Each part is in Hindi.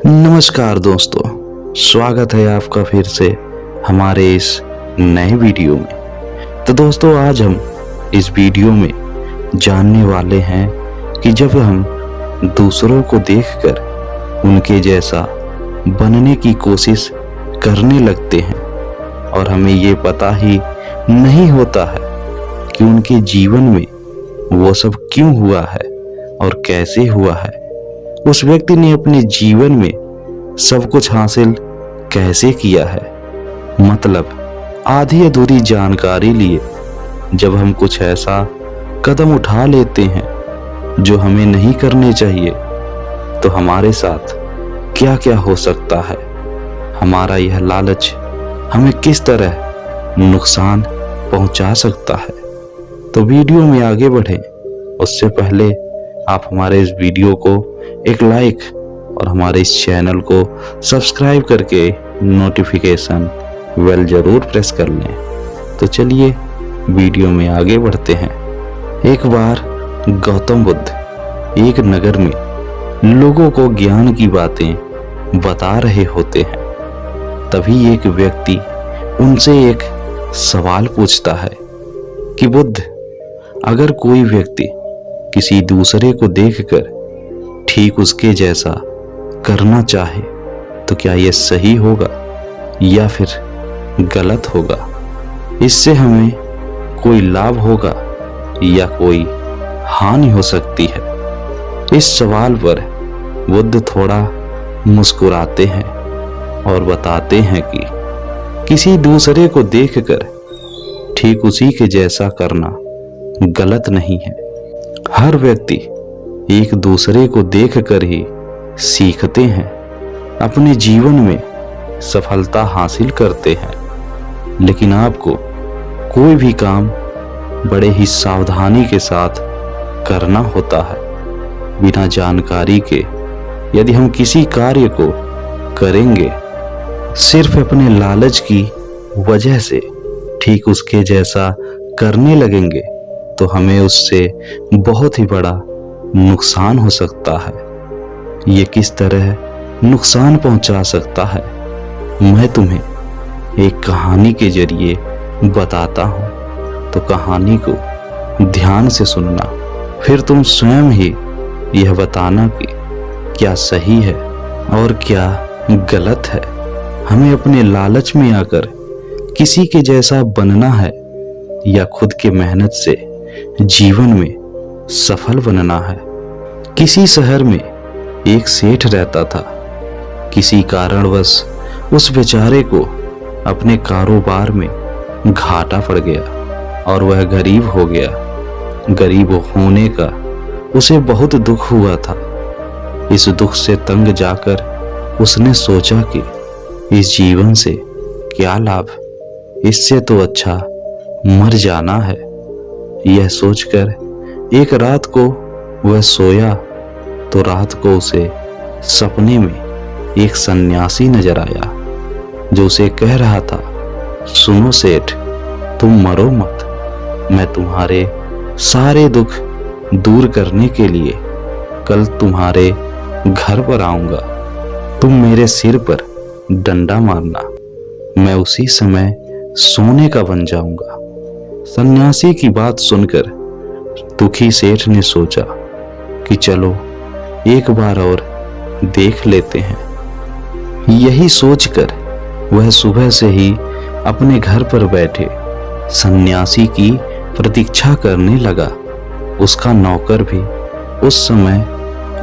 नमस्कार दोस्तों, स्वागत है आपका फिर से हमारे इस नए वीडियो में। तो दोस्तों, आज हम इस वीडियो में जानने वाले हैं कि जब हम दूसरों को देखकर उनके जैसा बनने की कोशिश करने लगते हैं और हमें ये पता ही नहीं होता है कि उनके जीवन में वो सब क्यों हुआ है और कैसे हुआ है, उस व्यक्ति ने अपने जीवन में सब कुछ हासिल कैसे किया है। मतलब आधी अधूरी जानकारी लिए जब हम कुछ ऐसा कदम उठा लेते हैं जो हमें नहीं करने चाहिए, तो हमारे साथ क्या क्या हो सकता है। हमारा यह लालच हमें किस तरह नुकसान पहुंचा सकता है। तो वीडियो में आगे बढ़ें उससे पहले आप हमारे इस वीडियो को एक लाइक और हमारे इस चैनल को सब्सक्राइब करके नोटिफिकेशन बेल जरूर प्रेस कर लें। तो चलिए वीडियो में आगे बढ़ते हैं। एक बार गौतम बुद्ध एक नगर में लोगों को ज्ञान की बातें बता रहे होते हैं। तभी एक व्यक्ति उनसे एक सवाल पूछता है कि बुद्ध, अगर कोई व्यक्ति किसी दूसरे को देखकर ठीक उसके जैसा करना चाहे तो क्या यह सही होगा या फिर गलत होगा? इससे हमें कोई लाभ होगा या कोई हानि हो सकती है? इस सवाल पर बुद्ध थोड़ा मुस्कुराते हैं और बताते हैं कि किसी दूसरे को देखकर ठीक उसी के जैसा करना गलत नहीं है। हर व्यक्ति एक दूसरे को देखकर ही सीखते हैं, अपने जीवन में सफलता हासिल करते हैं। लेकिन आपको कोई भी काम बड़े ही सावधानी के साथ करना होता है। बिना जानकारी के यदि हम किसी कार्य को करेंगे सिर्फ अपने लालच की वजह से ठीक उसके जैसा करने लगेंगे तो हमें उससे बहुत ही बड़ा नुकसान हो सकता है। ये किस तरह नुकसान पहुंचा सकता है, मैं तुम्हें एक कहानी के जरिए बताता हूं। तो कहानी को ध्यान से सुनना, फिर तुम स्वयं ही यह बताना कि क्या सही है और क्या गलत है। हमें अपने लालच में आकर किसी के जैसा बनना है या खुद के मेहनत से जीवन में सफल बनना है। किसी शहर में एक सेठ रहता था। किसी कारणवश उस बेचारे को अपने कारोबार में घाटा पड़ गया और वह गरीब हो गया। गरीब होने का उसे बहुत दुख हुआ था। इस दुख से तंग जाकर उसने सोचा कि इस जीवन से क्या लाभ, इससे तो अच्छा मर जाना है। यह सोचकर एक रात को वह सोया तो रात को उसे सपने में एक सन्यासी नजर आया जो उसे कह रहा था, सुनो सेठ, तुम मरो मत, मैं तुम्हारे सारे दुख दूर करने के लिए कल तुम्हारे घर पर आऊंगा। तुम मेरे सिर पर डंडा मारना, मैं उसी समय सोने का बन जाऊंगा। सन्यासी की बात सुनकर दुखी सेठ ने सोचा कि चलो एक बार और देख लेते हैं। यही सोचकर वह सुबह से ही अपने घर पर बैठे सन्यासी की प्रतीक्षा करने लगा। उसका नौकर भी उस समय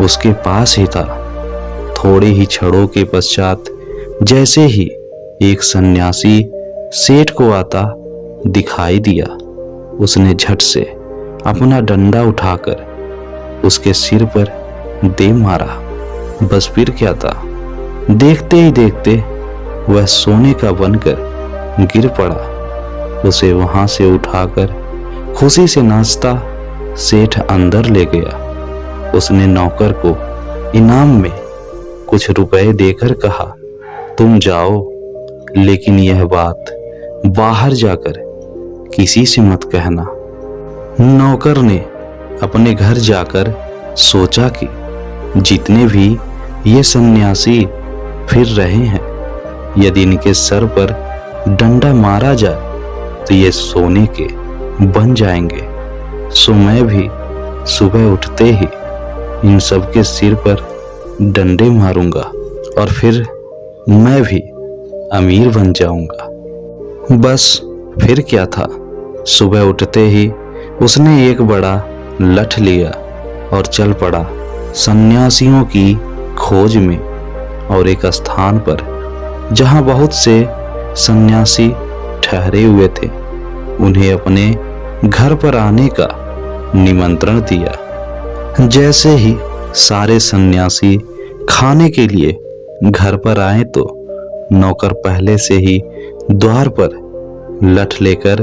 उसके पास ही था। थोड़े ही क्षणों के पश्चात जैसे ही एक सन्यासी सेठ को आता दिखाई दिया, उसने झट से अपना डंडा उठाकर उसके सिर पर दे मारा। बस फिर क्या था, देखते ही देखते वह सोने का बनकर गिर पड़ा। उसे वहां से उठाकर खुशी से नाचता सेठ अंदर ले गया। उसने नौकर को इनाम में कुछ रुपए देकर कहा, तुम जाओ, लेकिन यह बात बाहर जाकर किसी से मत कहना। नौकर ने अपने घर जाकर सोचा कि जितने भी ये सन्यासी फिर रहे हैं। यदि इनके सर पर डंडा मारा जाए तो ये सोने के बन जाएंगे। सो मैं भी सुबह उठते ही इन सबके सिर पर डंडे मारूंगा और फिर मैं भी अमीर बन जाऊंगा। बस फिर क्या था, सुबह उठते ही उसने एक बड़ा लठ लिया और चल पड़ा सन्यासियों की खोज में, और एक स्थान पर जहां बहुत से सन्यासी ठहरे हुए थे उन्हें अपने घर पर आने का निमंत्रण दिया। जैसे ही सारे सन्यासी खाने के लिए घर पर आए तो नौकर पहले से ही द्वार पर लठ लेकर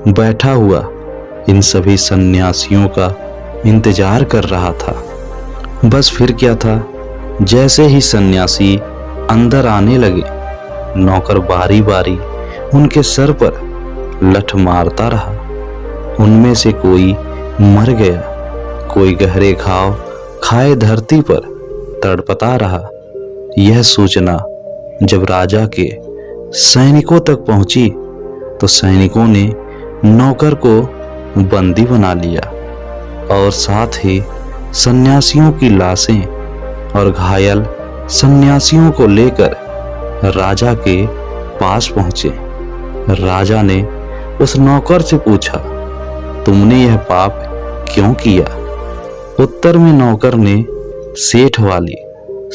बैठा हुआ इन सभी सन्यासियों का इंतजार कर रहा था। बस फिर क्या था, जैसे ही सन्यासी अंदर आने लगे नौकर बारी बारी उनके सर पर लठ मारता रहा। उनमें से कोई मर गया, कोई गहरे घाव खाए धरती पर तड़पता रहा। यह सूचना जब राजा के सैनिकों तक पहुंची तो सैनिकों ने नौकर को बंदी बना लिया और साथ ही सन्यासियों की लाशें और घायल सन्यासियों को लेकर राजा के पास पहुंचे। राजा ने उस नौकर से पूछा, तुमने यह पाप क्यों किया? उत्तर में नौकर ने सेठ वाली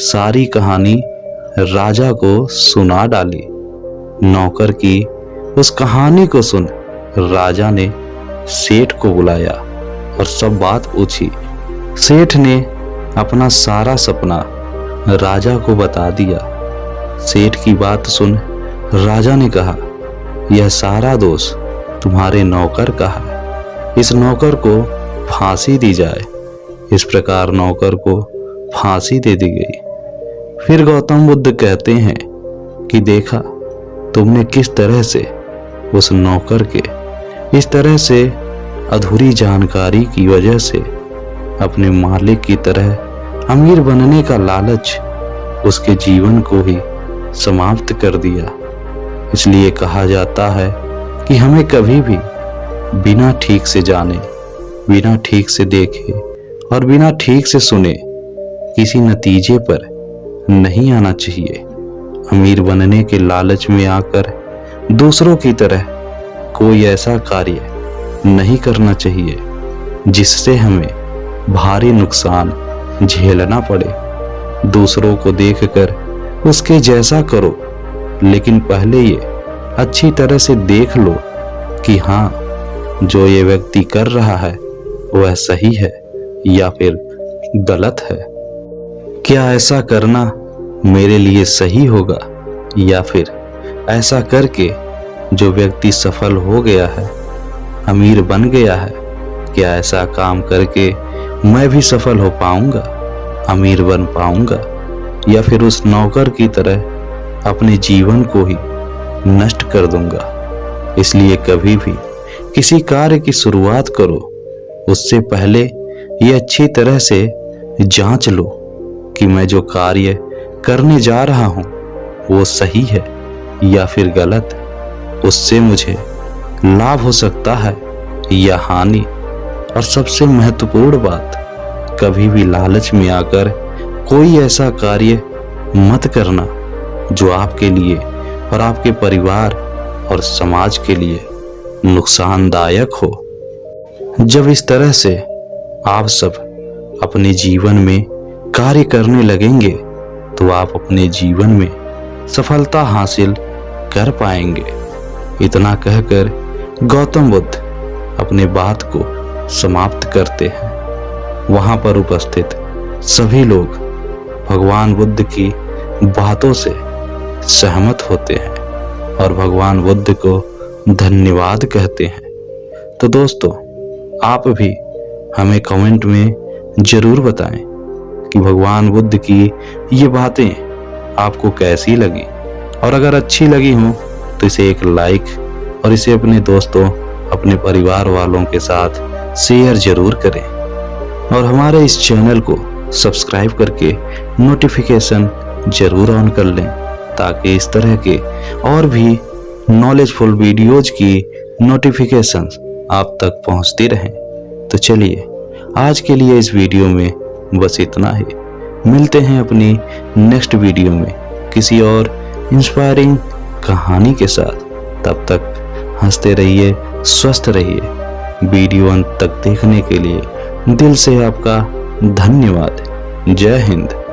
सारी कहानी राजा को सुना डाली। नौकर की उस कहानी को सुन राजा ने सेठ को बुलाया और सब बात पूछी। सेठ ने अपना सारा सपना राजा को बता दिया। सेठ की बात सुन राजा ने कहा, यह सारा दोष तुम्हारे नौकर का है, इस नौकर को फांसी दी जाए। इस प्रकार नौकर को फांसी दे दी गई। फिर गौतम बुद्ध कहते हैं कि देखा तुमने किस तरह से उस नौकर के इस तरह से अधूरी जानकारी की वजह से अपने मालिक की तरह अमीर बनने का लालच उसके जीवन को ही समाप्त कर दिया। इसलिए कहा जाता है कि हमें कभी भी बिना ठीक से जाने, बिना ठीक से देखे और बिना ठीक से सुने किसी नतीजे पर नहीं आना चाहिए। अमीर बनने के लालच में आकर दूसरों की तरह कोई ऐसा कार्य नहीं करना चाहिए जिससे हमें भारी नुकसान झेलना पड़े। दूसरों को देखकर उसके जैसा करो, लेकिन पहले ये अच्छी तरह से देख लो कि हाँ, जो ये व्यक्ति कर रहा है वह सही है या फिर गलत है। क्या ऐसा करना मेरे लिए सही होगा, या फिर ऐसा करके जो व्यक्ति सफल हो गया है, अमीर बन गया है, क्या ऐसा काम करके मैं भी सफल हो पाऊंगा, अमीर बन पाऊंगा, या फिर उस नौकर की तरह अपने जीवन को ही नष्ट कर दूंगा। इसलिए कभी भी किसी कार्य की शुरुआत करो उससे पहले ये अच्छी तरह से जांच लो कि मैं जो कार्य करने जा रहा हूं वो सही है या फिर गलत। उससे मुझे लाभ हो सकता है या हानि। और सबसे महत्वपूर्ण बात, कभी भी लालच में आकर कोई ऐसा कार्य मत करना जो आपके लिए और आपके परिवार और समाज के लिए नुकसानदायक हो। जब इस तरह से आप सब अपने जीवन में कार्य करने लगेंगे तो आप अपने जीवन में सफलता हासिल कर पाएंगे। इतना कहकर गौतम बुद्ध अपने बात को समाप्त करते हैं। वहां पर उपस्थित सभी लोग भगवान बुद्ध की बातों से सहमत होते हैं और भगवान बुद्ध को धन्यवाद कहते हैं। तो दोस्तों, आप भी हमें कमेंट में जरूर बताएं कि भगवान बुद्ध की ये बातें आपको कैसी लगी, और अगर अच्छी लगी हो तो इसे एक लाइक और इसे अपने दोस्तों, अपने परिवार वालों के साथ शेयर जरूर करें। और हमारे इस चैनल को सब्सक्राइब करके नोटिफिकेशन जरूर ऑन कर लें, ताकि इस तरह के और भी नॉलेजफुल वीडियोज की नोटिफिकेशंस आप तक पहुंचती रहें। तो चलिए आज के लिए इस वीडियो में बस इतना ही। मिलते हैं अपनी नेक्स्ट वीडियो में किसी और इंस्पायरिंग कहानी के साथ। तब तक हंसते रहिए, स्वस्थ रहिए। वीडियो अंत तक देखने के लिए दिल से आपका धन्यवाद। जय हिंद।